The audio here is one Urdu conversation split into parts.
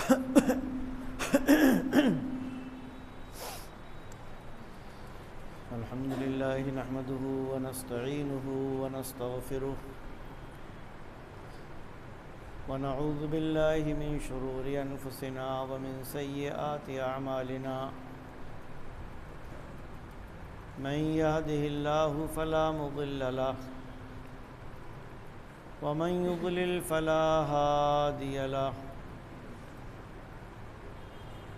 الحمد لله نحمده ونستعينه ونستغفره ونعوذ بالله من شرور أنفسنا ومن سيئات أعمالنا من يهده الله فلا مضل له ومن يضلل فلا هادي له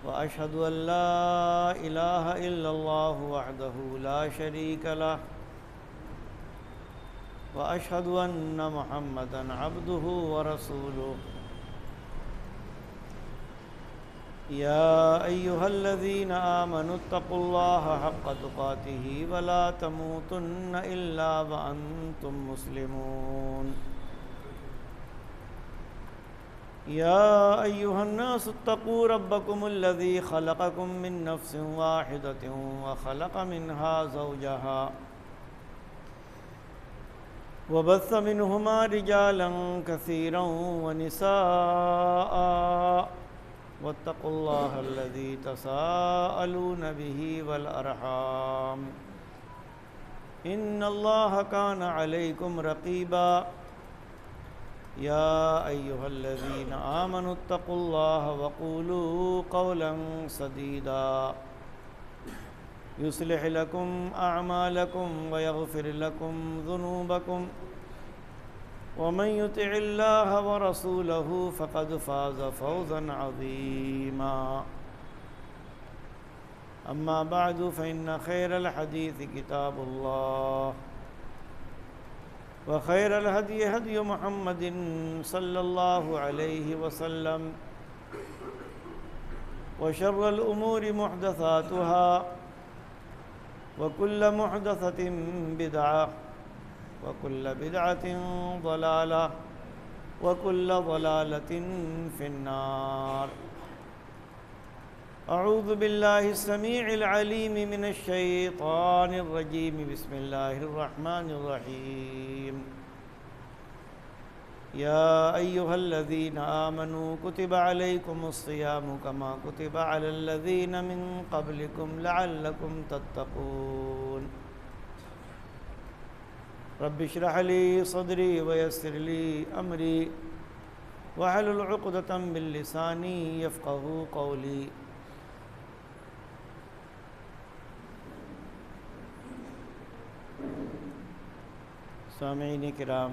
وأشهد أن لا إله إلا الله وحده لا شريك له وأشهد أن محمدًا عبده ورسوله يا أيها الذين آمنوا اتقوا الله حق تقاته ولا تموتن إلا وأنتم مسلمون يا أيها الناس اتقوا ربكم الذي خلقكم من نفس واحدة وخلق منها زوجها وبث منهما رجالا كثيرا ونساء واتقوا الله الذي تساءلون به والأرحام إن الله كان عليكم رقيبا يا أيها الذين آمنوا اتقوا الله وقولوا قولا سديدا يصلح لكم أعمالكم ويغفر لكم ذنوبكم ومن يطع الله ورسوله فقد فاز فوزا عظيما أما بعد فإن خير الحديث كتاب الله وخير الهدي هدي محمد صلى الله عليه وسلم وشر الأمور محدثاتها وكل محدثة بدعة وكل بدعة ضلالة وكل ضلالة في النار أعوذ بالله السميع العليم من الشيطان الرجيم بسم الله الرحمن الرحيم يا أيها الذين آمنوا كتب عليكم الصيام كما كتب على الذين من قبلكم لعلكم تتقون رب اشرح لي صدري ويسر لي أمري واحلل عقدة من لساني يفقهوا قولي سامعین کرام،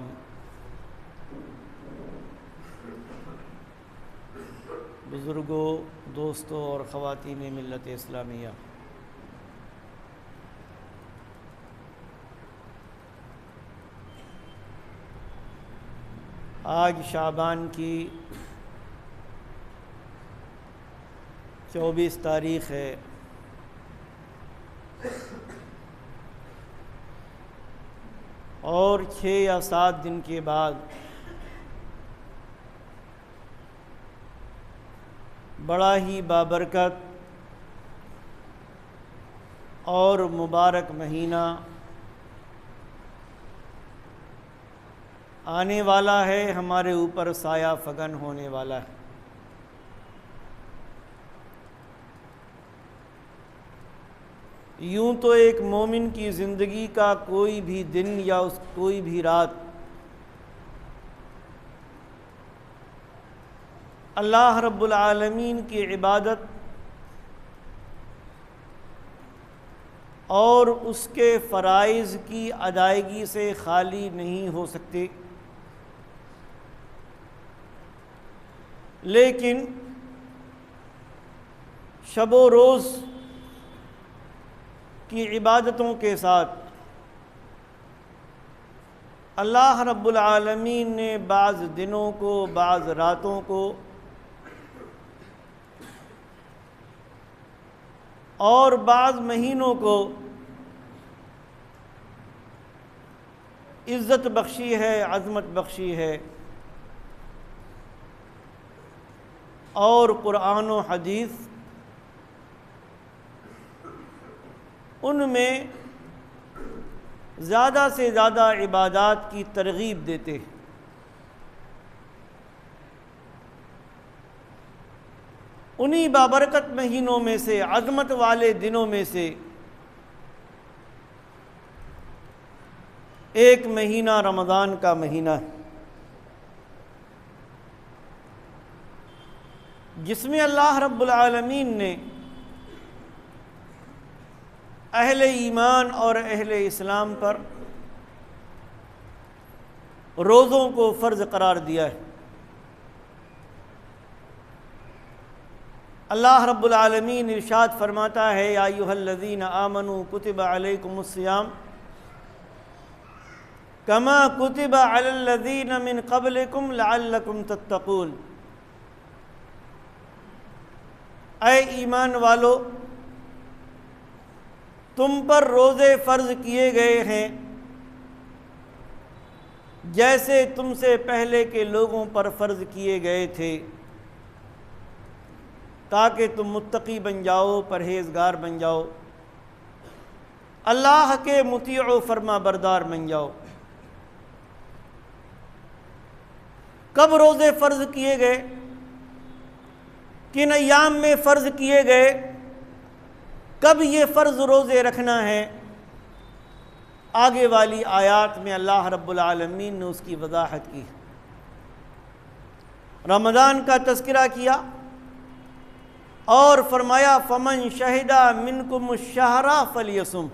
بزرگوں، دوستوں اور خواتین ملت اسلامیہ، آج شعبان کی 24 تاریخ ہے اور 6 یا 7 دن کے بعد بڑا ہی بابرکت اور مبارک مہینہ آنے والا ہے، ہمارے اوپر سایہ فگن ہونے والا ہے۔ یوں تو ایک مومن کی زندگی کا کوئی بھی دن یا کوئی بھی رات اللہ رب العالمین کی عبادت اور اس کے فرائض کی ادائیگی سے خالی نہیں ہو سکتے، لیکن شب و روز کی عبادتوں کے ساتھ اللہ رب العالمین نے بعض دنوں کو، بعض راتوں کو اور بعض مہینوں کو عزت بخشی ہے، عظمت بخشی ہے، اور قرآن و حدیث ان میں زیادہ سے زیادہ عبادات کی ترغیب دیتے ہیں۔ انہی بابرکت مہینوں میں سے، عظمت والے دنوں میں سے ایک مہینہ رمضان کا مہینہ ہے، جس میں اللہ رب العالمین نے اہل ایمان اور اہل اسلام پر روزوں کو فرض قرار دیا ہے۔ اللہ رب العالمین ارشاد فرماتا ہے، یا ایھا الذین آمنوا کتب علیکم الصیام کما کتب علی الذین من قبلکم لعلکم تتقون۔ اے ایمان والو، تم پر روزے فرض کیے گئے ہیں جیسے تم سے پہلے کے لوگوں پر فرض کیے گئے تھے، تاکہ تم متقی بن جاؤ، پرہیزگار بن جاؤ، اللہ کے مطیع و فرما بردار بن جاؤ۔ کب روزے فرض کیے گئے؟ کن ایام میں فرض کیے گئے؟ کب یہ فرض روزے رکھنا ہے؟ آگے والی آیات میں اللہ رب العالمین نے اس کی وضاحت کی۔ رمضان کا تذکرہ کیا اور فرمایا فمن شہد منکم الشہر فلیصم۔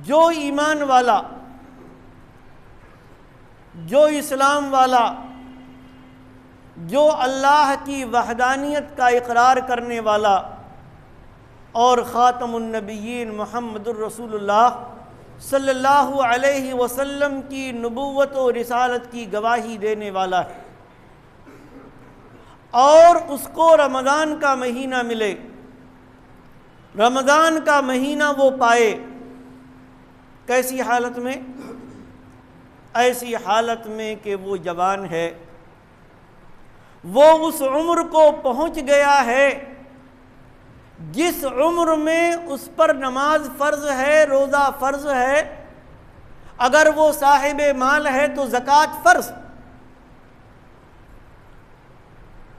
جو ایمان والا، جو اسلام والا، جو اللہ کی وحدانیت کا اقرار کرنے والا اور خاتم النبیین محمد الرسول اللہ صلی اللہ علیہ وسلم کی نبوت و رسالت کی گواہی دینے والا ہے، اور اس کو رمضان کا مہینہ ملے، رمضان کا مہینہ وہ پائے، کیسی حالت میں؟ ایسی حالت میں کہ وہ جوان ہے، وہ اس عمر کو پہنچ گیا ہے جس عمر میں اس پر نماز فرض ہے، روزہ فرض ہے، اگر وہ صاحب مال ہے تو زکوٰۃ فرض،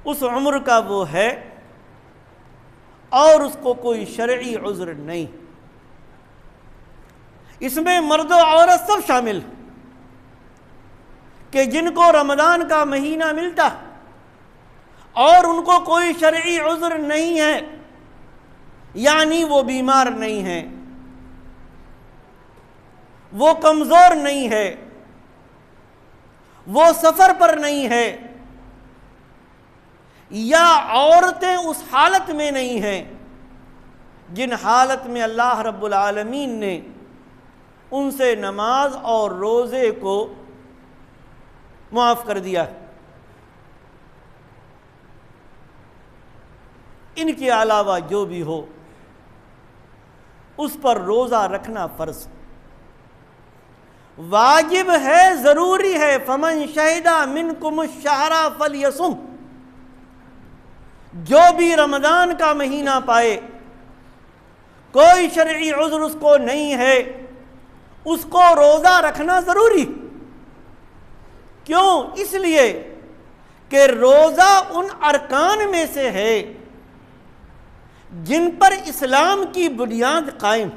اس عمر کا وہ ہے اور اس کو کوئی شرعی عذر نہیں۔ اس میں مرد و عورت سب شامل کہ جن کو رمضان کا مہینہ ملتا اور ان کو کوئی شرعی عذر نہیں ہے، یعنی وہ بیمار نہیں ہے، وہ کمزور نہیں ہے، وہ سفر پر نہیں ہے، یا عورتیں اس حالت میں نہیں ہیں جن حالت میں اللہ رب العالمین نے ان سے نماز اور روزے کو معاف کر دیا۔ ان کے علاوہ جو بھی ہو اس پر روزہ رکھنا فرض واجب ہے، ضروری ہے۔ فمن شہد منکم الشہر فلیصم، جو بھی رمضان کا مہینہ پائے، کوئی شرعی عذر اس کو نہیں ہے، اس کو روزہ رکھنا ضروری۔ کیوں؟ اس لیے کہ روزہ ان ارکان میں سے ہے جن پر اسلام کی بنیاد قائم۔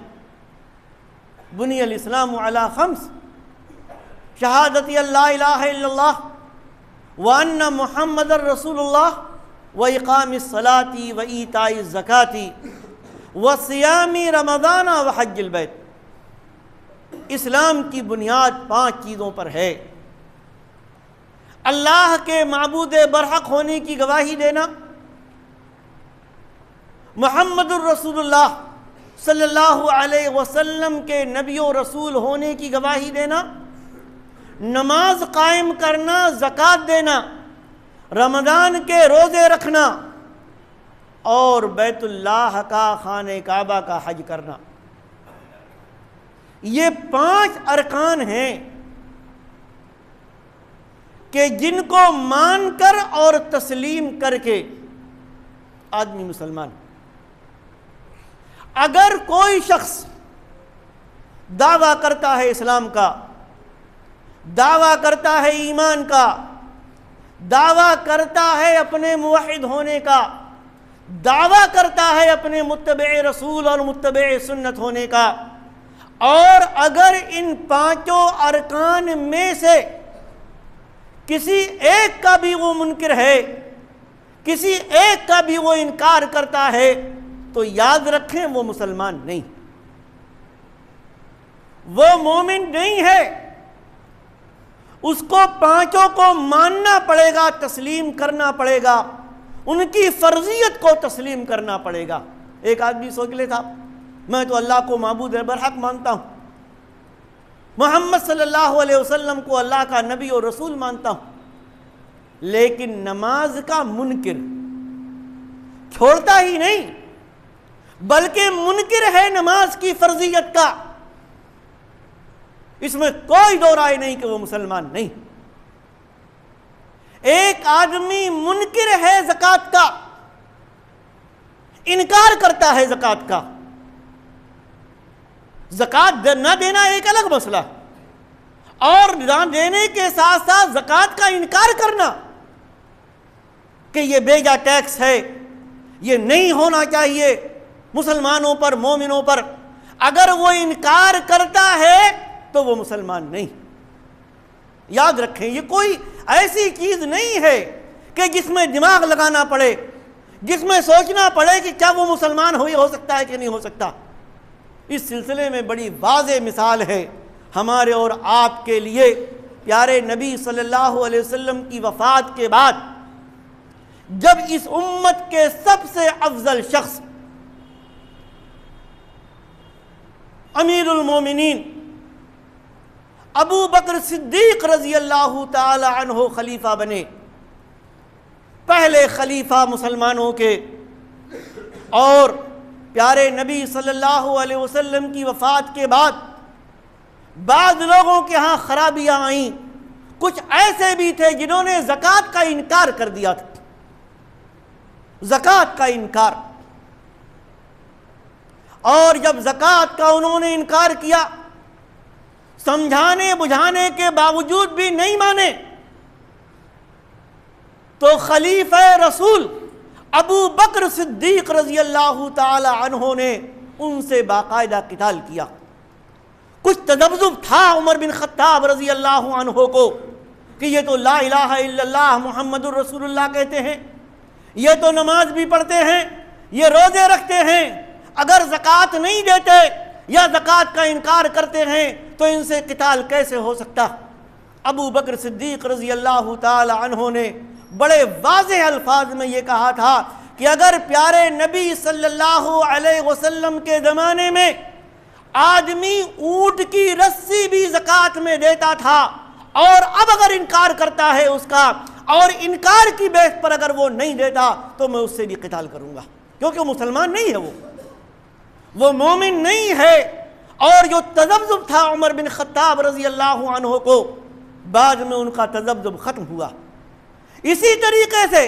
بنی الاسلام علی خمس، شہادت اللہ الہ الا اللہ وان محمد الرسول اللہ وإقام الصلاة وإيتاء الزکاة وصیام رمضان وحج البیت۔ اسلام کی بنیاد 5 چیزوں پر ہے: اللہ کے معبود برحق ہونے کی گواہی دینا، محمد الرسول اللہ صلی اللہ علیہ وسلم کے نبی و رسول ہونے کی گواہی دینا، نماز قائم کرنا، زکوٰۃ دینا، رمضان کے روزے رکھنا، اور بیت اللہ کا، خانہ کعبہ کا حج کرنا۔ یہ 5 ارکان ہیں کہ جن کو مان کر اور تسلیم کر کے آدمی مسلمان۔ اگر کوئی شخص دعویٰ کرتا ہے اسلام کا، دعویٰ کرتا ہے ایمان کا، دعویٰ کرتا ہے اپنے موحد ہونے کا، دعویٰ کرتا ہے اپنے متبع رسول اور متبع سنت ہونے کا، اور اگر ان پانچوں ارکان میں سے کسی ایک کا بھی وہ منکر ہے، کسی ایک کا بھی وہ انکار کرتا ہے، تو یاد رکھیں وہ مسلمان نہیں، وہ مومن نہیں ہے۔ اس کو پانچوں کو ماننا پڑے گا، تسلیم کرنا پڑے گا، ان کی فرضیت کو تسلیم کرنا پڑے گا۔ ایک آدمی سوچ لے تھا میں تو اللہ کو معبود برحق مانتا ہوں، محمد صلی اللہ علیہ وسلم کو اللہ کا نبی اور رسول مانتا ہوں، لیکن نماز کا منکر، چھوڑتا ہی نہیں بلکہ منکر ہے نماز کی فرضیت کا، اس میں کوئی دو رائے نہیں کہ وہ مسلمان نہیں۔ ایک آدمی منکر ہے زکوٰۃ کا، انکار کرتا ہے زکوٰۃ کا، زکوٰۃ نہ دینا ایک الگ مسئلہ، اور نہ دینے کے ساتھ ساتھ زکوٰۃ کا انکار کرنا کہ یہ بیجا ٹیکس ہے، یہ نہیں ہونا چاہیے مسلمانوں پر، مومنوں پر، اگر وہ انکار کرتا ہے تو وہ مسلمان نہیں۔ یاد رکھیں یہ کوئی ایسی چیز نہیں ہے کہ جس میں دماغ لگانا پڑے، جس میں سوچنا پڑے کہ کیا وہ مسلمان ہو سکتا ہے کہ نہیں ہو سکتا۔ اس سلسلے میں بڑی واضح مثال ہے ہمارے اور آپ کے لیے، پیارے نبی صلی اللہ علیہ وسلم کی وفات کے بعد جب اس امت کے سب سے افضل شخص امیر المومنین ابو بکر صدیق رضی اللہ تعالی عنہ خلیفہ بنے، پہلے خلیفہ مسلمانوں کے، اور پیارے نبی صلی اللہ علیہ وسلم کی وفات کے بعد بعض لوگوں کے ہاں خرابیاں آئیں، کچھ ایسے بھی تھے جنہوں نے زکوٰۃ کا انکار کر دیا تھا، زکوٰۃ کا انکار، اور جب زکوٰۃ کا انہوں نے انکار کیا، سمجھانے بجھانے کے باوجود بھی نہیں مانے، تو خلیفہ رسول ابو بکر صدیق رضی اللہ تعالی عنہ نے ان سے باقاعدہ قتال کیا۔ کچھ تذبذب تھا عمر بن خطاب رضی اللہ عنہ کو کہ یہ تو لا الہ الا اللہ محمد الرسول اللہ کہتے ہیں، یہ تو نماز بھی پڑھتے ہیں، یہ روزے رکھتے ہیں، اگر زکوٰۃ نہیں دیتے یا زکوٰۃ کا انکار کرتے ہیں تو ان سے قتال کیسے ہو سکتا۔ ابو بکر صدیق رضی اللہ تعالی عنہ نے بڑے واضح الفاظ میں یہ کہا تھا کہ اگر پیارے نبی صلی اللہ علیہ وسلم کے زمانے میں آدمی اونٹ کی رسی بھی زکوٰۃ میں دیتا تھا، اور اب اگر انکار کرتا ہے اس کا، اور انکار کی بیس پر اگر وہ نہیں دیتا تو میں اس سے بھی قتال کروں گا، کیونکہ وہ مسلمان نہیں ہے، وہ مومن نہیں ہے۔ اور جو تذبذب تھا عمر بن خطاب رضی اللہ عنہ کو، بعد میں ان کا تذبذب ختم ہوا۔ اسی طریقے سے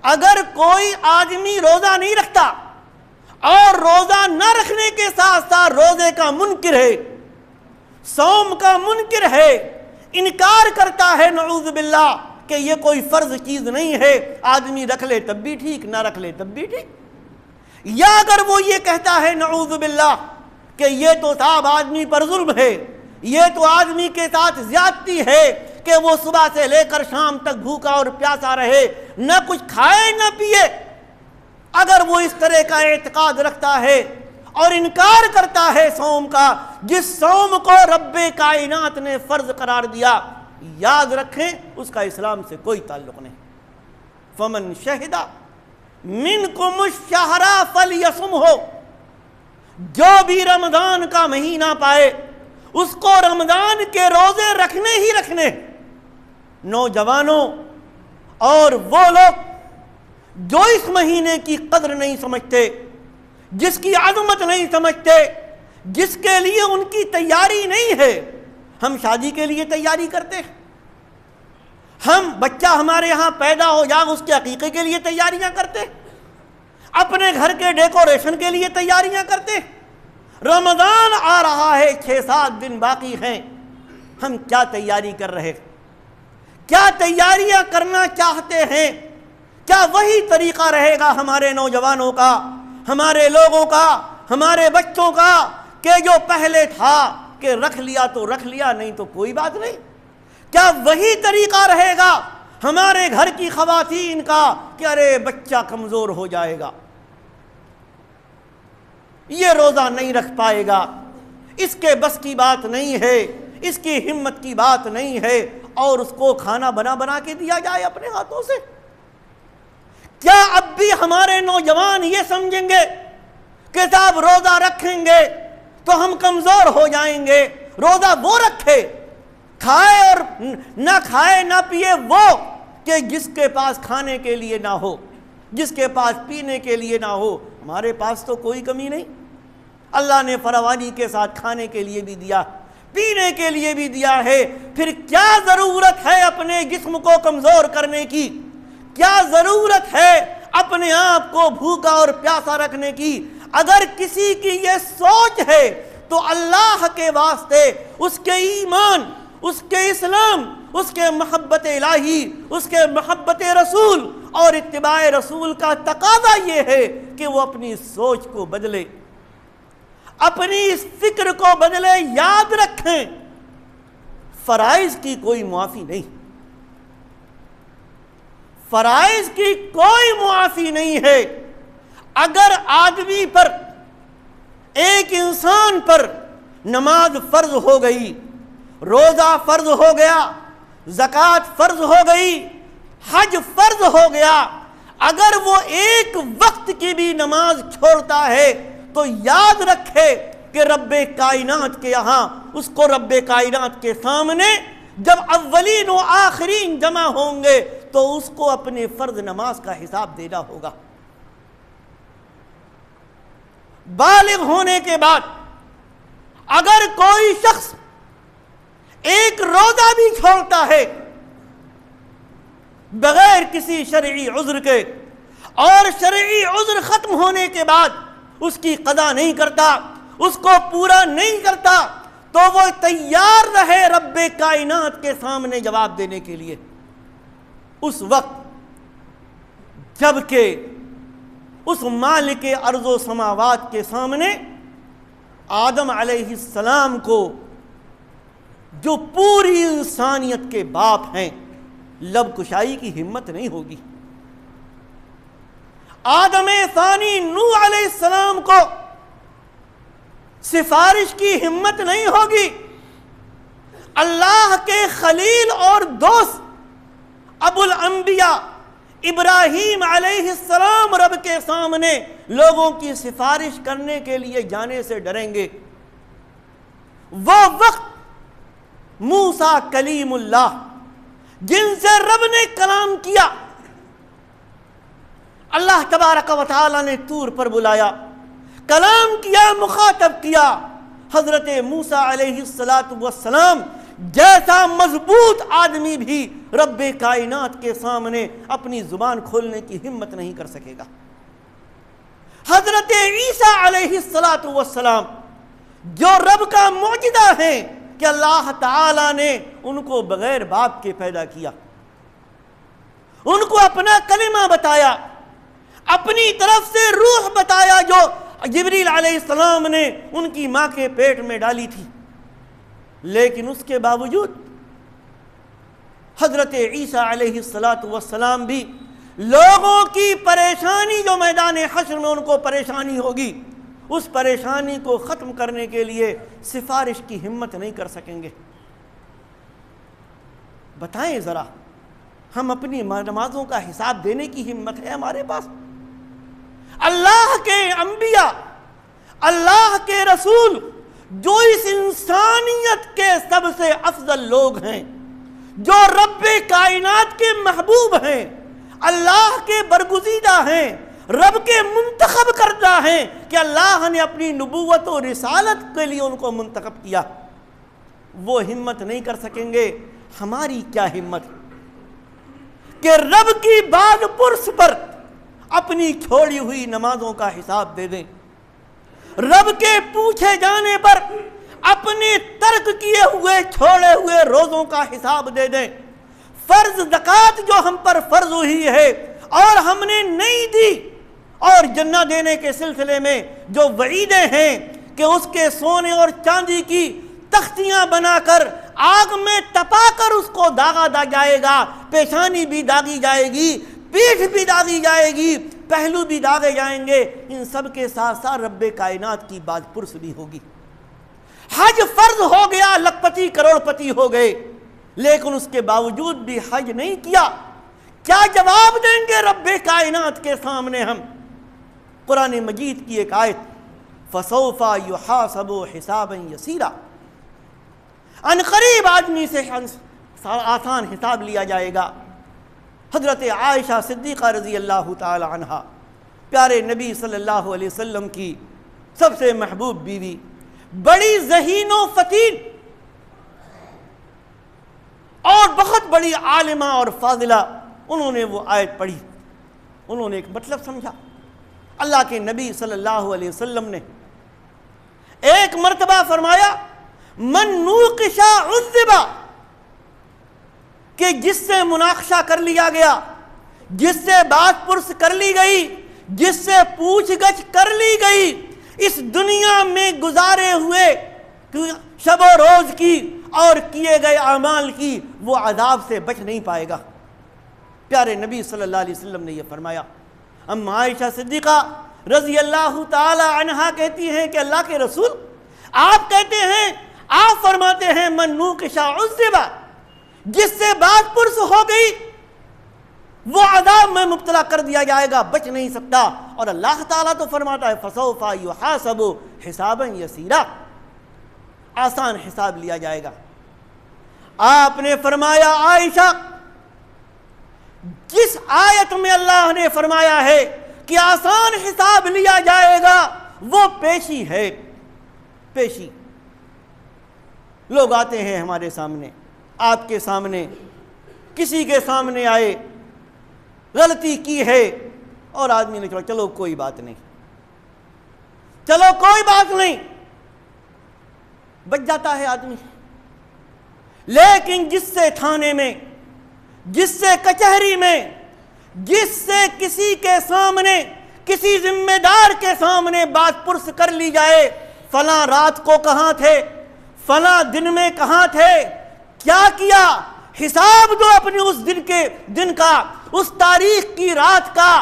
اگر کوئی آدمی روزہ نہیں رکھتا اور روزہ نہ رکھنے کے ساتھ ساتھ روزے کا منکر ہے، صوم کا منکر ہے، انکار کرتا ہے نعوذ باللہ کہ یہ کوئی فرض چیز نہیں ہے، آدمی رکھ لے تب بھی ٹھیک، نہ رکھ لے تب بھی ٹھیک، یا اگر وہ یہ کہتا ہے نعوذ باللہ کہ یہ تو صاحب آدمی پر ظلم ہے، یہ تو آدمی کے ساتھ زیادتی ہے کہ وہ صبح سے لے کر شام تک بھوکا اور پیاسا رہے، نہ کچھ کھائے نہ پیے، اگر وہ اس طرح کا اعتقاد رکھتا ہے اور انکار کرتا ہے صوم کا، جس صوم کو رب کائنات نے فرض قرار دیا، یاد رکھیں اس کا اسلام سے کوئی تعلق نہیں۔ فمن شہد منکم الشہر فلیصمہ، جو بھی رمضان کا مہینہ پائے اس کو رمضان کے روزے رکھنے ہی رکھنے۔ نوجوانوں اور وہ لوگ جو اس مہینے کی قدر نہیں سمجھتے، جس کی عظمت نہیں سمجھتے، جس کے لیے ان کی تیاری نہیں ہے، ہم شادی کے لیے تیاری کرتے ہیں، ہم بچہ ہمارے ہاں پیدا ہو جائے اس کے عقیقے کے لیے تیاریاں کرتے ہیں، اپنے گھر کے ڈیکوریشن کے لیے تیاریاں کرتے ہیں، رمضان آ رہا ہے، 6-7 دن باقی ہیں، ہم کیا تیاری کر رہے ہیں؟ کیا تیاریاں کرنا چاہتے ہیں؟ کیا وہی طریقہ رہے گا ہمارے نوجوانوں کا، ہمارے لوگوں کا، ہمارے بچوں کا کہ جو پہلے تھا کہ رکھ لیا تو رکھ لیا، نہیں تو کوئی بات نہیں؟ کیا وہی طریقہ رہے گا ہمارے گھر کی خواتین کا کہ ارے بچہ کمزور ہو جائے گا، یہ روزہ نہیں رکھ پائے گا، اس کے بس کی بات نہیں ہے، اس کی ہمت کی بات نہیں ہے، اور اس کو کھانا بنا کے دیا جائے اپنے ہاتھوں سے؟ کیا اب بھی ہمارے نوجوان یہ سمجھیں گے کہ صاحب روزہ رکھیں گے تو ہم کمزور ہو جائیں گے؟ روزہ وہ رکھے، کھائے اور نہ کھائے نہ پیے وہ کہ جس کے پاس کھانے کے لیے نہ ہو، جس کے پاس پینے کے لیے نہ ہو۔ ہمارے پاس تو کوئی کمی نہیں، اللہ نے فراوانی کے ساتھ کھانے کے لیے بھی دیا، پینے کے لیے بھی دیا ہے، پھر کیا ضرورت ہے اپنے جسم کو کمزور کرنے کی؟ کیا ضرورت ہے اپنے آپ کو بھوکا اور پیاسا رکھنے کی؟ اگر کسی کی یہ سوچ ہے تو اللہ کے واسطے اس کے ایمان، اس کے اسلام، اس کے محبت الہی، اس کے محبت رسول اور اتباع رسول کا تقاضا یہ ہے کہ وہ اپنی سوچ کو بدلے، اپنی اس فکر کو بدلے۔ یاد رکھیں فرائض کی کوئی معافی نہیں، فرائض کی کوئی معافی نہیں ہے۔ اگر آدمی پر، ایک انسان پر نماز فرض ہو گئی، روزہ فرض ہو گیا، زکوٰۃ فرض ہو گئی، حج فرض ہو گیا، اگر وہ ایک وقت کی بھی نماز چھوڑتا ہے تو یاد رکھے کہ رب کائنات کے یہاں، اس کو رب کائنات کے سامنے جب اولین و آخرین جمع ہوں گے تو اس کو اپنے فرض نماز کا حساب دینا ہوگا۔ بالغ ہونے کے بعد اگر کوئی شخص ایک روزہ بھی چھوڑتا ہے بغیر کسی شرعی عذر کے، اور شرعی عذر ختم ہونے کے بعد اس کی قضا نہیں کرتا، اس کو پورا نہیں کرتا، تو وہ تیار رہے رب کائنات کے سامنے جواب دینے کے لیے۔ اس وقت جبکہ اس مالک ارض و سماوات کے سامنے آدم علیہ السلام کو، جو پوری انسانیت کے باپ ہیں، لب کشائی کی ہمت نہیں ہوگی۔ آدم ثانی نوح علیہ السلام کو سفارش کی ہمت نہیں ہوگی۔ اللہ کے خلیل اور دوست ابو الانبیاء ابراہیم علیہ السلام رب کے سامنے لوگوں کی سفارش کرنے کے لیے جانے سے ڈریں گے۔ وہ وقت موسیٰ کلیم اللہ، جن سے رب نے کلام کیا، اللہ تبارک و تعالی نے طور پر بلایا، کلام کیا، مخاطب کیا، حضرت موسیٰ علیہ السلام جیسا مضبوط آدمی بھی رب کائنات کے سامنے اپنی زبان کھولنے کی ہمت نہیں کر سکے گا۔ حضرت عیسیٰ علیہ السلام جو رب کا معجزہ ہے کہ اللہ تعالی نے ان کو بغیر باپ کے پیدا کیا، ان کو اپنا کلمہ بتایا، اپنی طرف سے روح بتایا جو جبریل علیہ السلام نے ان کی ماں کے پیٹ میں ڈالی تھی، لیکن اس کے باوجود حضرت عیسیٰ علیہ السلام بھی لوگوں کی پریشانی جو میدان حشر میں ان کو پریشانی ہوگی، اس پریشانی کو ختم کرنے کے لیے سفارش کی ہمت نہیں کر سکیں گے۔ بتائیں ذرا، ہم اپنی نمازوں کا حساب دینے کی ہمت ہے ہمارے پاس؟ اللہ کے انبیاء، اللہ کے رسول، جو اس انسانیت کے سب سے افضل لوگ ہیں، جو رب کائنات کے محبوب ہیں، اللہ کے برگزیدہ ہیں، رب کے منتخب کردہ ہیں، کہ اللہ نے اپنی نبوت و رسالت کے لیے ان کو منتخب کیا، وہ ہمت نہیں کر سکیں گے۔ ہماری کیا ہمت کہ رب کی باد پرس پر اپنی چھوڑی ہوئی نمازوں کا حساب دے دیں، رب کے پوچھے جانے پر اپنے ترک کیے ہوئے چھوڑے ہوئے روزوں کا حساب دے دیں، فرض زکوٰۃ جو ہم پر فرض ہوئی ہے اور ہم نے نہیں دی، اور جنہ دینے کے سلسلے میں جو وعیدیں ہیں کہ اس کے سونے اور چاندی کی تختیاں بنا کر آگ میں تپا کر اس کو داغا جائے گا، پیشانی بھی داغی جائے گی، پیٹھ بھی داغی جائے گی، پہلو بھی داغے جائیں گے، ان سب کے ساتھ ساتھ رب کائنات کی باز پرس بھی ہوگی۔ حج فرض ہو گیا، لکھ پتی کروڑ پتی ہو گئے، لیکن اس کے باوجود بھی حج نہیں کیا، کیا جواب دیں گے رب کائنات کے سامنے ہم؟ قرآن مجید کی ایک آیت، فَسَوْفَ يُحَاسَبُ حِسَابًا يَسِيرًا، ان قریب آدمی سے آسان حساب لیا جائے گا۔ حضرت عائشہ صدیقہ رضی اللہ تعالی عنہا، پیارے نبی صلی اللہ علیہ وسلم کی سب سے محبوب بیوی، بڑی ذہین و فتین اور بہت بڑی عالمہ اور فاضلہ، انہوں نے وہ آیت پڑھی، انہوں نے ایک مطلب سمجھا۔ اللہ کے نبی صلی اللہ علیہ وسلم نے ایک مرتبہ فرمایا، من نوقش عذب، کہ جس سے مناقشہ کر لیا گیا، جس سے بات پرس کر لی گئی، جس سے پوچھ گچھ کر لی گئی، اس دنیا میں گزارے ہوئے شب و روز کی اور کیے گئے اعمال کی، وہ عذاب سے بچ نہیں پائے گا۔ پیارے نبی صلی اللہ علیہ وسلم نے یہ فرمایا۔ ام عائشہ صدیقہ رضی اللہ تعالی عنہا کہتی ہیں کہ اللہ کے رسول، آپ کہتے ہیں، آپ فرماتے ہیں من نوقش عذب، جس سے بات پرس ہو گئی وہ عذاب میں مبتلا کر دیا جائے گا، بچ نہیں سکتا، اور اللہ تعالیٰ تو فرماتا ہے فَسَوْفَ يُحَاسَبُ حِسَابًا يَسِيرًا، آسان حساب لیا جائے گا۔ آپ نے فرمایا عائشہ، جس آیت میں اللہ نے فرمایا ہے کہ آسان حساب لیا جائے گا، وہ پیشی ہے۔ پیشی، لوگ آتے ہیں ہمارے سامنے، آپ کے سامنے، کسی کے سامنے آئے، غلطی کی ہے، اور آدمی نے کہا چلو کوئی بات نہیں، چلو کوئی بات نہیں، بچ جاتا ہے آدمی۔ لیکن جس سے تھانے میں، جس سے کچہری میں، جس سے کسی کے سامنے، کسی ذمہ دار کے سامنے بات پرس کر لی جائے، فلاں رات کو کہاں تھے، فلاں دن میں کہاں تھے، کیا کیا، حساب دو اپنے اس دن کا، اس تاریخ کی رات کا،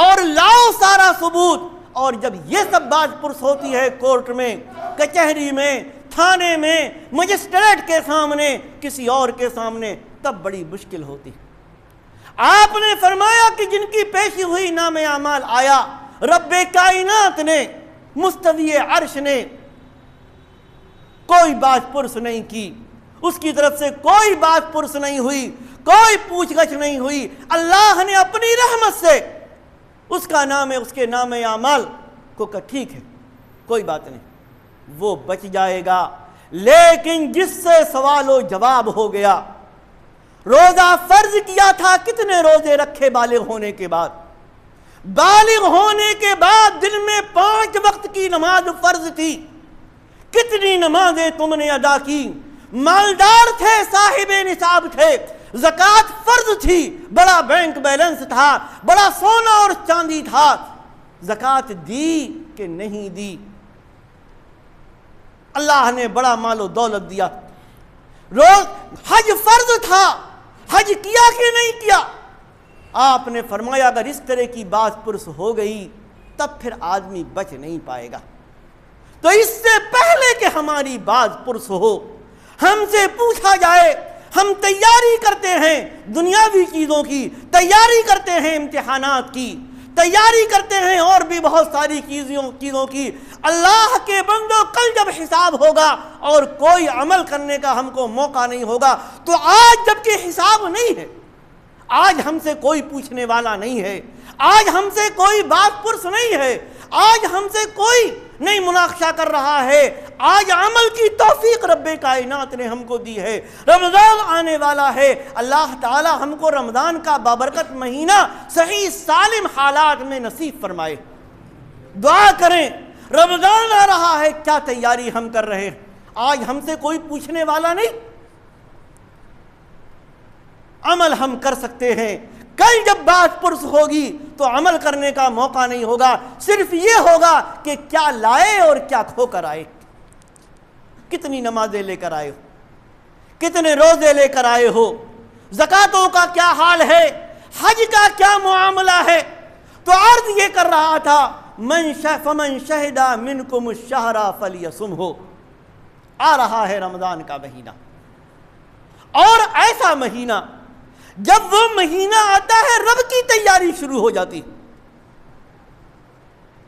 اور لاؤ سارا ثبوت۔ اور جب یہ سب بات پرس ہوتی ہے کورٹ میں، کچہری میں، تھانے میں، مجسٹریٹ کے سامنے، کسی اور کے سامنے، تب بڑی مشکل ہوتی۔ آپ نے فرمایا کہ جن کی پیشی ہوئی نام اعمال آیا، رب کائنات نے، مستوی عرش نے کوئی بات پرس نہیں کی، اس کی طرف سے کوئی بات پرس نہیں ہوئی، کوئی پوچھ گچھ نہیں ہوئی۔ اللہ نے اپنی رحمت سے اس کا نام، اس کے نام اعمال کو کہا ٹھیک ہے، کوئی بات نہیں، وہ بچ جائے گا۔ لیکن جس سے سوال و جواب ہو گیا، روزہ فرض کیا تھا، کتنے روزے رکھے بالغ ہونے کے بعد؟ بالغ ہونے کے بعد دن میں 5 وقت کی نماز فرض تھی، کتنی نمازیں تم نے ادا کی؟ مالدار تھے، صاحب نصاب تھے، زکوٰۃ فرض تھی، بڑا بینک بیلنس تھا، بڑا سونا اور چاندی تھا، زکوٰۃ دی کہ نہیں دی؟ اللہ نے بڑا مال و دولت دیا، حج فرض تھا، حج کیا کہ نہیں کیا؟ آپ نے فرمایا اگر اس طرح کی بات پرس ہو گئی تب پھر آدمی بچ نہیں پائے گا۔ تو اس سے پہلے کہ ہماری بات پرس ہو، ہم سے پوچھا جائے، ہم تیاری کرتے ہیں دنیاوی چیزوں کی، تیاری کرتے ہیں امتحانات کی، تیاری کرتے ہیں اور بھی بہت ساری چیزوں کی۔ اللہ کے بندو، کل جب حساب ہوگا اور کوئی عمل کرنے کا ہم کو موقع نہیں ہوگا، تو آج جب کہ حساب نہیں ہے، آج ہم سے کوئی پوچھنے والا نہیں ہے، آج ہم سے کوئی بات پرس نہیں ہے، آج ہم سے کوئی نہیں مناقشہ کر رہا ہے، آج عمل کی توفیق رب کائنات نے ہم کو دی ہے۔ رمضان آنے والا ہے، اللہ تعالی ہم کو رمضان کا بابرکت مہینہ صحیح سالم حالات میں نصیب فرمائے۔ دعا کریں، رمضان آ رہا ہے، کیا تیاری ہم کر رہے ہیں؟ آج ہم سے کوئی پوچھنے والا نہیں، عمل ہم کر سکتے ہیں، کل جب بات پرس ہوگی تو عمل کرنے کا موقع نہیں ہوگا، صرف یہ ہوگا کہ کیا لائے اور کیا کھو کر آئے، کتنی نمازیں لے کر آئے ہو، کتنے روزے لے کر آئے ہو، زکاتوں کا کیا حال ہے، حج کا کیا معاملہ ہے۔ تو عرض یہ کر رہا تھا فمن شہد منکم الشہر فلیصمہ، آ رہا ہے رمضان کا مہینہ، اور ایسا مہینہ جب وہ مہینہ آتا ہے رب کی تیاری شروع ہو جاتی،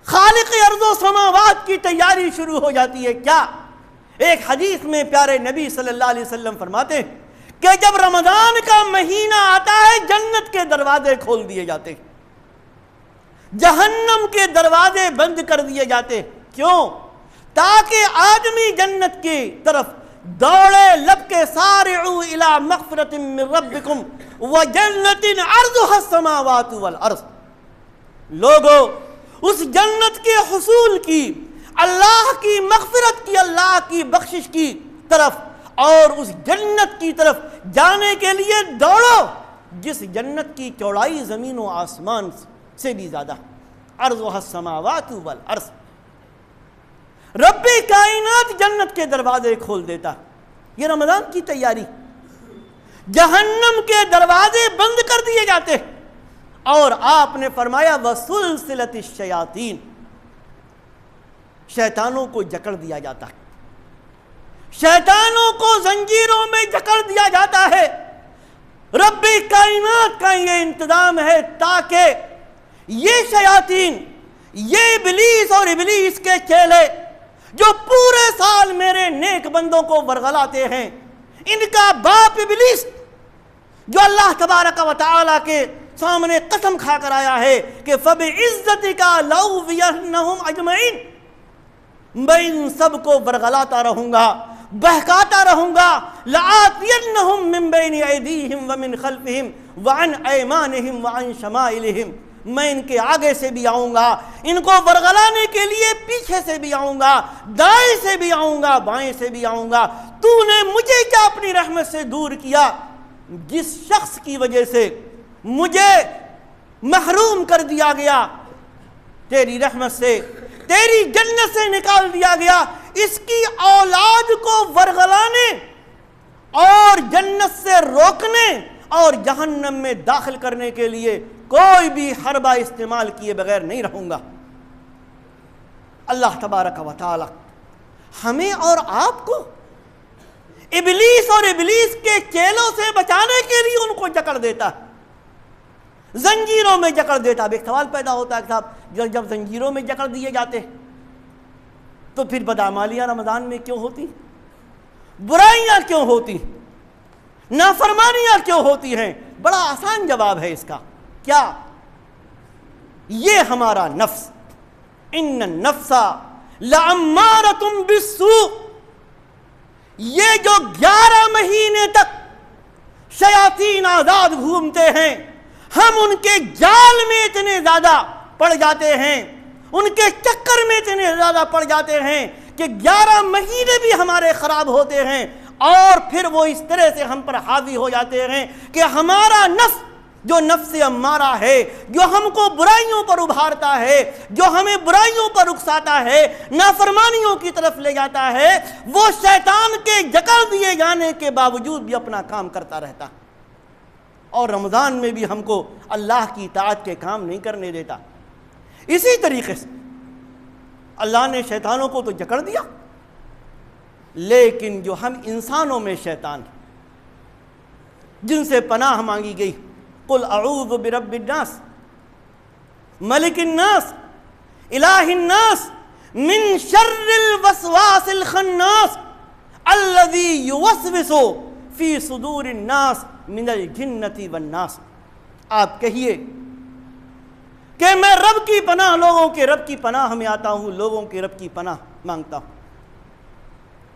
خالق ارض و سماوات کی تیاری شروع ہو جاتی ہے۔ کیا؟ ایک حدیث میں پیارے نبی صلی اللہ علیہ وسلم فرماتے ہیں کہ جب رمضان کا مہینہ آتا ہے جنت کے دروازے کھول دیے جاتے ہیں، جہنم کے دروازے بند کر دیے جاتے ہیں۔ کیوں؟ تاکہ آدمی جنت کی طرف دوڑے، لب کے سارعوا الی مغفرۃ من ربکم وجنۃ عرضها السماوات والارض، لوگو اس جنت کے حصول کی، اللہ کی مغفرت کی، اللہ کی بخشش کی طرف اور اس جنت کی طرف جانے کے لیے دوڑو جس جنت کی چوڑائی زمین و آسمان سے بھی زیادہ، عرضها السماوات والارض۔ رب کائنات جنت کے دروازے کھول دیتا، یہ رمضان کی تیاری، جہنم کے دروازے بند کر دیے جاتے، اور آپ نے فرمایا وسلسلۃ الشیاطین، شیطانوں کو جکڑ دیا جاتا ہے، شیطانوں کو زنجیروں میں جکڑ دیا جاتا ہے۔ رب کائنات کا یہ انتظام ہے تاکہ یہ شیاطین، یہ ابلیس اور ابلیس کے چیلے جو پورے سال میرے نیک بندوں کو ورغلاتے ہیں، ان کا باپ ابلیس جو اللہ تبارک و تعالیٰ کے سامنے قسم کھا کر آیا ہے کہ فَبِعِزَّتِكَ لَأُغْوِيَنَّهُمْ أَجْمَعِينَ، میں ان سب کو ورغلاتا رہوں گا، بہکاتا رہوں گا، لَآتِيَنَّهُمْ مِنْ بَيْنِ أَيْدِيهِمْ وَمِنْ خَلْفِهِمْ وَعَنْ أَيْمَانِهِمْ وَعَنْ شَمَائِلِهِمْ، میں ان کے آگے سے بھی آؤں گا، ان کو ورغلانے کے لیے پیچھے سے بھی آؤں گا، دائیں سے بھی آؤں گا، بائیں سے بھی آؤں گا۔ تو نے مجھے کیا اپنی رحمت سے دور کیا؟ جس شخص کی وجہ سے مجھے محروم کر دیا گیا تیری رحمت سے، تیری جنت سے نکال دیا گیا، اس کی اولاد کو ورغلانے اور جنت سے روکنے اور جہنم میں داخل کرنے کے لیے کوئی بھی حربہ استعمال کیے بغیر نہیں رہوں گا۔ اللہ تبارک و تعالی ہمیں اور آپ کو ابلیس اور ابلیس کے چیلوں سے بچانے کے لیے ان کو جکڑ دیتا ہے، زنجیروں میں جکڑ دیتا ہے۔ اب ایک سوال پیدا ہوتا ہے کہ صاحب جب زنجیروں میں جکڑ دیے جاتے تو پھر بدعمالیاں رمضان میں کیوں ہوتی، برائیاں کیوں ہوتی، نافرمانیاں کیوں ہوتی ہیں؟ بڑا آسان جواب ہے اس کا، کیا؟ یہ ہمارا نفس، ان النفس لامارۃ بالسوء، یہ جو 11 مہینے تک شیاطین آزاد گھومتے ہیں، ہم ان کے جال میں اتنے زیادہ پڑ جاتے ہیں، ان کے چکر میں اتنے زیادہ پڑ جاتے ہیں کہ 11 مہینے بھی ہمارے خراب ہوتے ہیں، اور پھر وہ اس طرح سے ہم پر حاوی ہو جاتے ہیں کہ ہمارا نفس جو نفس امارہ ہے، جو ہم کو برائیوں پر ابھارتا ہے، جو ہمیں برائیوں پر اکساتا ہے، نافرمانیوں کی طرف لے جاتا ہے، وہ شیطان کے جکڑ دیے جانے کے باوجود بھی اپنا کام کرتا رہتا، اور رمضان میں بھی ہم کو اللہ کی اطاعت کے کام نہیں کرنے دیتا۔ اسی طریقے سے اللہ نے شیطانوں کو تو جکڑ دیا، لیکن جو ہم انسانوں میں شیطان جن سے پناہ مانگی گئی، قل اعوذ برب الناس ملک الناس الہ الناس من شر الوسواس الخناس الذی یوسوس فی صدور الناس من الجنۃ والناس، آپ کہیے کہ میں رب کی پناہ، لوگوں کے رب کی پناہ میں آتا ہوں، لوگوں کے رب کی پناہ مانگتا ہوں۔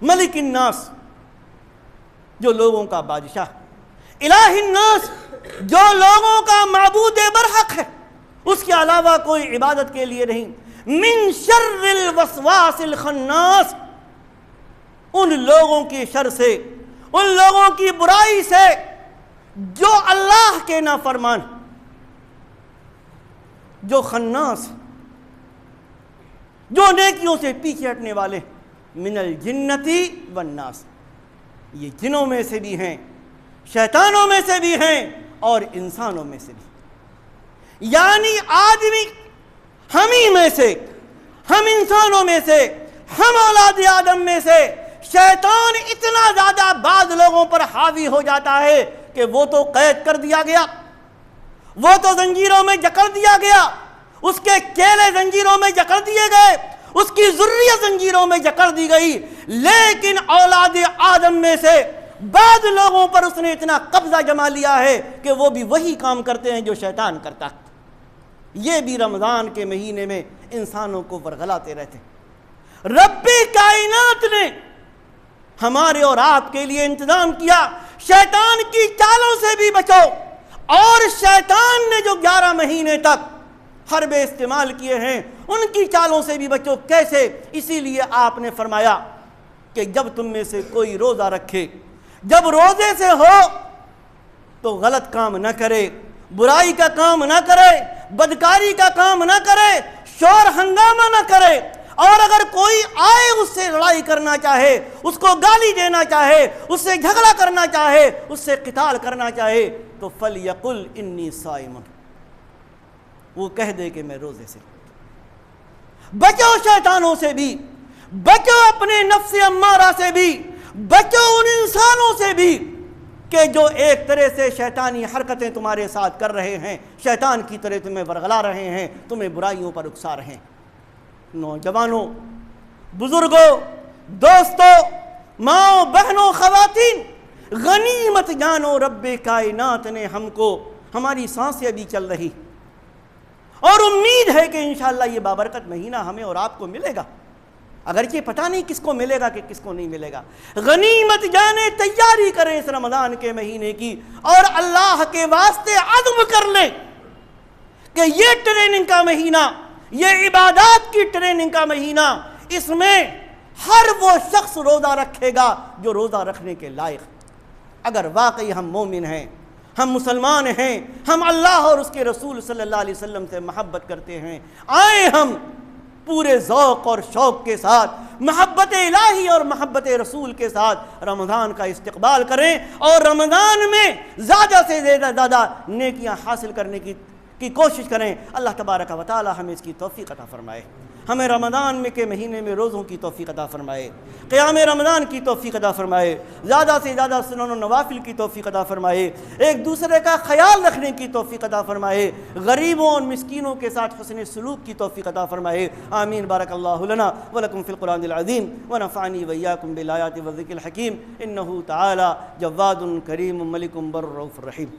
ملک الناس جو لوگوں کا بادشاہ، الہ الناس جو لوگوں کا معبود برحق ہے، اس کے علاوہ کوئی عبادت کے لیے نہیں، من شر الوسواس الخناس، ان لوگوں کی شر سے، ان لوگوں کی برائی سے جو کے نافرمان، جو خناس، جو نیکیوں سے پیچھے ہٹنے والے، من الجنتی والناس، یہ جنوں میں سے بھی ہیں، شیطانوں میں سے بھی ہیں اور انسانوں میں سے بھی، یعنی آدمی ہمیں میں سے، ہم انسانوں میں سے، ہم اولاد آدم میں سے شیطان اتنا زیادہ بعض لوگوں پر حاوی ہو جاتا ہے کہ وہ تو قید کر دیا گیا، وہ تو زنجیروں میں جکڑ دیا گیا، اس کے کیلے زنجیروں میں جکڑ دیے گئے، اس کی ذریت زنجیروں میں جکڑ دی گئی، لیکن اولاد آدم میں سے بعض لوگوں پر اس نے اتنا قبضہ جما لیا ہے کہ وہ بھی وہی کام کرتے ہیں جو شیطان کرتا ہے۔ یہ بھی رمضان کے مہینے میں انسانوں کو ورغلاتے رہتے ہیں۔ رب کائنات نے ہمارے اور آپ کے لیے انتظام کیا، شیطان کی چالوں سے بھی بچو، اور شیطان نے جو 11 مہینے تک حربے استعمال کیے ہیں ان کی چالوں سے بھی بچو۔ کیسے؟ اسی لیے آپ نے فرمایا کہ جب تم میں سے کوئی روزہ رکھے، جب روزے سے ہو تو غلط کام نہ کرے، برائی کا کام نہ کرے، بدکاری کا کام نہ کرے، شور ہنگامہ نہ کرے، اور اگر کوئی آئے اس سے لڑائی کرنا چاہے، اس کو گالی دینا چاہے، اس سے جھگڑا کرنا چاہے، اس سے قتال کرنا چاہے تو فَلْيَقُلْ إِنِّي صَائِمٌ، وہ کہہ دے کہ میں روزے سے۔ بچو شیطانوں سے بھی، بچو اپنے نفس امارہ سے بھی، بچو ان انسانوں سے بھی کہ جو ایک طرح سے شیطانی حرکتیں تمہارے ساتھ کر رہے ہیں، شیطان کی طرح تمہیں ورغلا رہے ہیں، تمہیں برائیوں پر اکسا رہے ہیں۔ نوجوانوں، بزرگوں، دوستوں، ماں بہنوں، خواتین، غنیمت جانو رب کائنات نے ہم کو، ہماری سانسیں بھی چل رہی، اور امید ہے کہ انشاءاللہ یہ بابرکت مہینہ ہمیں اور آپ کو ملے گا، اگرچہ پتہ نہیں کس کو ملے گا کہ کس کو نہیں ملے گا۔ غنیمت جانے، تیاری کریں اس رمضان کے مہینے کی، اور اللہ کے واسطے عزم کر لیں کہ یہ ٹریننگ کا مہینہ، یہ عبادات کی ٹریننگ کا مہینہ، اس میں ہر وہ شخص روزہ رکھے گا جو روزہ رکھنے کے لائق۔ اگر واقعی ہم مومن ہیں، ہم مسلمان ہیں، ہم اللہ اور اس کے رسول صلی اللہ علیہ وسلم سے محبت کرتے ہیں، آئیں ہم پورے ذوق اور شوق کے ساتھ محبت الہی اور محبت رسول کے ساتھ رمضان کا استقبال کریں، اور رمضان میں زیادہ سے زیادہ نیکیاں حاصل کرنے کی کوشش کریں۔ اللہ تبارک و تعالی ہمیں اس کی توفیق عطا فرمائے، ہمیں رمضان میں کے مہینے میں روزوں کی توفیق عطا فرمائے، قیام رمضان کی توفیق عطا فرمائے، زیادہ سے زیادہ سنن و نوافل کی توفیق عطا فرمائے، ایک دوسرے کا خیال رکھنے کی توفیق عطا فرمائے، غریبوں اور مسکینوں کے ساتھ حسن سلوک کی توفیق عطا فرمائے۔ آمین۔ بارک اللہ لنا ولکم فی القرآن العظیم ونفعنی وإیاکم بالآیات والذکر الحکیم، انہ تعالی جواد کریم ملک بر رؤوف رحیم۔